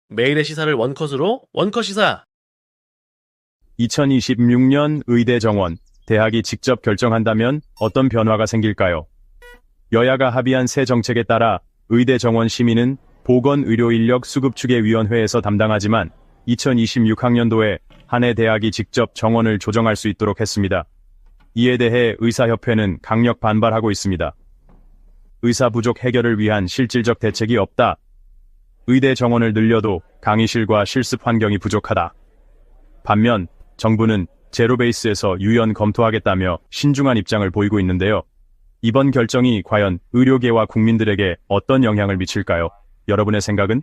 매일의 시사를 원컷으로 원컷 시사. 2026년 의대 정원, 대학이 직접 결정한다면 어떤 변화가 생길까요? 여야가 합의한 새 정책에 따라 의대 정원 심의는 보건의료인력수급추계위원회에서 담당하지만 2026학년도에 한 해 대학이 직접 정원을 조정할 수 있도록 했습니다. 이에 대해 의사협회는 강력 반발하고 있습니다. 의사 부족 해결을 위한 실질적 대책이 없다. 의대 정원을 늘려도 강의실과 실습 환경이 부족하다. 반면 정부는 제로베이스에서 유연 검토하겠다며 신중한 입장을 보이고 있는데요. 이번 결정이 과연 의료계와 국민들에게 어떤 영향을 미칠까요? 여러분의 생각은?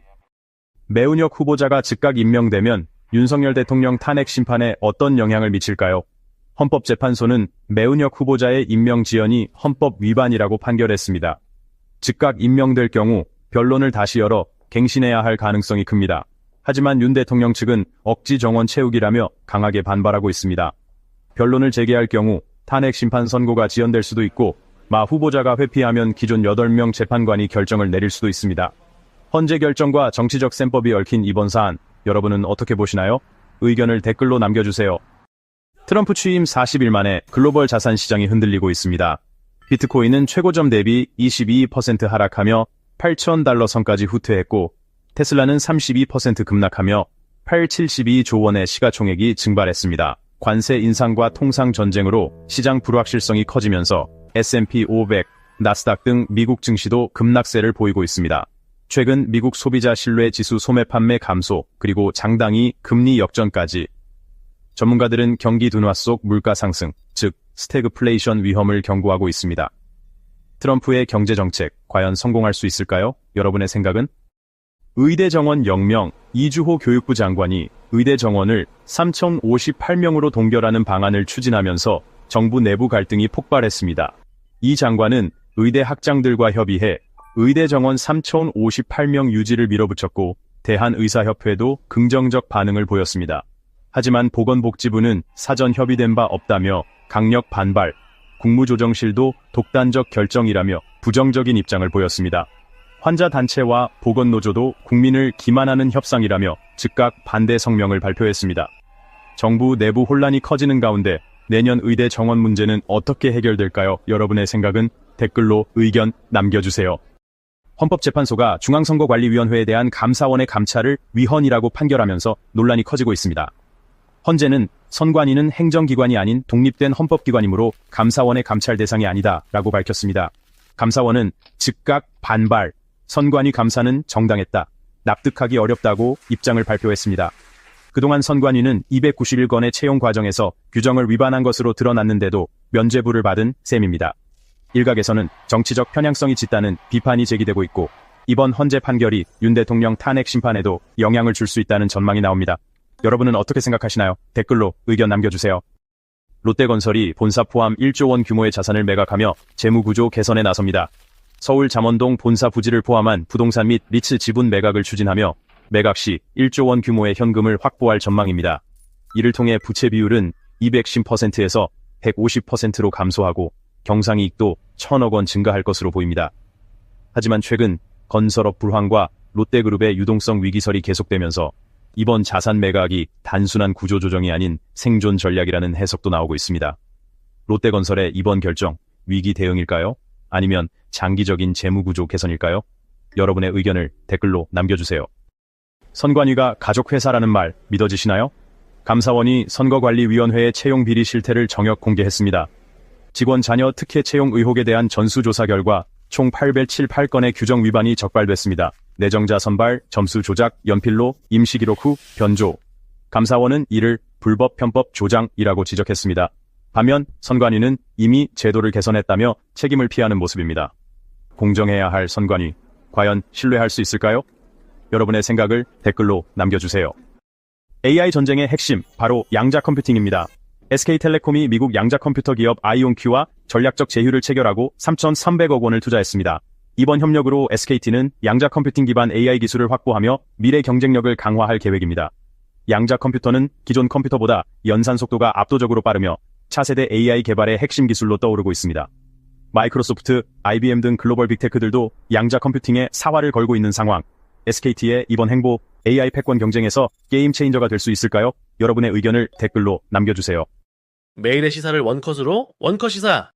매운역 후보자가 즉각 임명되면 윤석열 대통령 탄핵 심판에 어떤 영향을 미칠까요? 헌법재판소는 매운역 후보자의 임명 지연이 헌법 위반이라고 판결했습니다. 즉각 임명될 경우 변론을 다시 열어 갱신해야 할 가능성이 큽니다. 하지만 윤 대통령 측은 억지 정원 채우기라며 강하게 반발하고 있습니다. 변론을 재개할 경우 탄핵 심판 선고가 지연될 수도 있고 마 후보자가 회피하면 기존 8명 재판관이 결정을 내릴 수도 있습니다. 헌재 결정과 정치적 셈법이 얽힌 이번 사안, 여러분은 어떻게 보시나요? 의견을 댓글로 남겨주세요. 트럼프 취임 40일 만에 글로벌 자산 시장이 흔들리고 있습니다. 비트코인은 최고점 대비 22% 하락하며 8,000달러 선까지 후퇴했고 테슬라는 32% 급락하며 872조 원의 시가총액이 증발했습니다. 관세 인상과 통상 전쟁으로 시장 불확실성이 커지면서 S&P 500, 나스닥 등 미국 증시도 급락세를 보이고 있습니다. 최근 미국 소비자 신뢰 지수 소매 판매 감소, 그리고 장당이 금리 역전까지. 전문가들은 경기 둔화 속 물가 상승, 즉 스태그플레이션 위험을 경고하고 있습니다. 트럼프의 경제 정책, 과연 성공할 수 있을까요? 여러분의 생각은? 의대 정원 0명, 이주호 교육부 장관이 의대 정원을 3,058명으로 동결하는 방안을 추진하면서 정부 내부 갈등이 폭발했습니다. 이 장관은 의대 학장들과 협의해 의대 정원 3,058명 유지를 밀어붙였고 대한의사협회도 긍정적 반응을 보였습니다. 하지만 보건복지부는 사전 협의된 바 없다며 강력 반발, 국무조정실도 독단적 결정이라며 부정적인 입장을 보였습니다. 환자단체와 보건노조도 국민을 기만하는 협상이라며 즉각 반대 성명을 발표했습니다. 정부 내부 혼란이 커지는 가운데 내년 의대 정원 문제는 어떻게 해결될까요? 여러분의 생각은 댓글로 의견 남겨주세요. 헌법재판소가 중앙선거관리위원회에 대한 감사원의 감찰을 위헌이라고 판결하면서 논란이 커지고 있습니다. 헌재는 선관위는 행정기관이 아닌 독립된 헌법기관이므로 감사원의 감찰 대상이 아니다라고 밝혔습니다. 감사원은 즉각 반발, 선관위 감사는 정당했다, 납득하기 어렵다고 입장을 발표했습니다. 그동안 선관위는 291건의 채용 과정에서 규정을 위반한 것으로 드러났는데도 면죄부를 받은 셈입니다. 일각에서는 정치적 편향성이 짙다는 비판이 제기되고 있고 이번 헌재 판결이 윤 대통령 탄핵 심판에도 영향을 줄 수 있다는 전망이 나옵니다. 여러분은 어떻게 생각하시나요? 댓글로 의견 남겨주세요. 롯데건설이 본사 포함 1조 원 규모의 자산을 매각하며 재무구조 개선에 나섭니다. 서울 잠원동 본사 부지를 포함한 부동산 및 리츠 지분 매각을 추진하며 매각 시 1조 원 규모의 현금을 확보할 전망입니다. 이를 통해 부채 비율은 210%에서 150%로 감소하고 경상이익도 1,000억 원 증가할 것으로 보입니다. 하지만 최근 건설업 불황과 롯데그룹의 유동성 위기설이 계속되면서 이번 자산 매각이 단순한 구조조정이 아닌 생존 전략이라는 해석도 나오고 있습니다. 롯데건설의 이번 결정, 위기 대응일까요? 아니면 장기적인 재무구조 개선일까요? 여러분의 의견을 댓글로 남겨주세요. 선관위가 가족회사라는 말 믿어지시나요? 감사원이 선거관리위원회의 채용 비리 실태를 정역 공개했습니다. 직원 자녀 특혜 채용 의혹에 대한 전수조사 결과 총 878건의 규정 위반이 적발됐습니다. 내정자 선발, 점수 조작, 연필로, 임시 기록 후 변조. 감사원은 이를 불법 편법 조장이라고 지적했습니다. 반면 선관위는 이미 제도를 개선했다며 책임을 피하는 모습입니다. 공정해야 할 선관위, 과연 신뢰할 수 있을까요? 여러분의 생각을 댓글로 남겨주세요. AI 전쟁의 핵심, 바로 양자 컴퓨팅입니다. SK텔레콤이 미국 양자 컴퓨터 기업 아이온큐와 전략적 제휴를 체결하고 3,300억 원을 투자했습니다. 이번 협력으로 SKT는 양자 컴퓨팅 기반 AI 기술을 확보하며 미래 경쟁력을 강화할 계획입니다. 양자 컴퓨터는 기존 컴퓨터보다 연산 속도가 압도적으로 빠르며 차세대 AI 개발의 핵심 기술로 떠오르고 있습니다. 마이크로소프트, IBM 등 글로벌 빅테크들도 양자 컴퓨팅에 사활을 걸고 있는 상황. SKT의 이번 행보 AI 패권 경쟁에서 게임 체인저가 될 수 있을까요? 여러분의 의견을 댓글로 남겨주세요. 매일의 시사를 원컷으로 원컷 시사.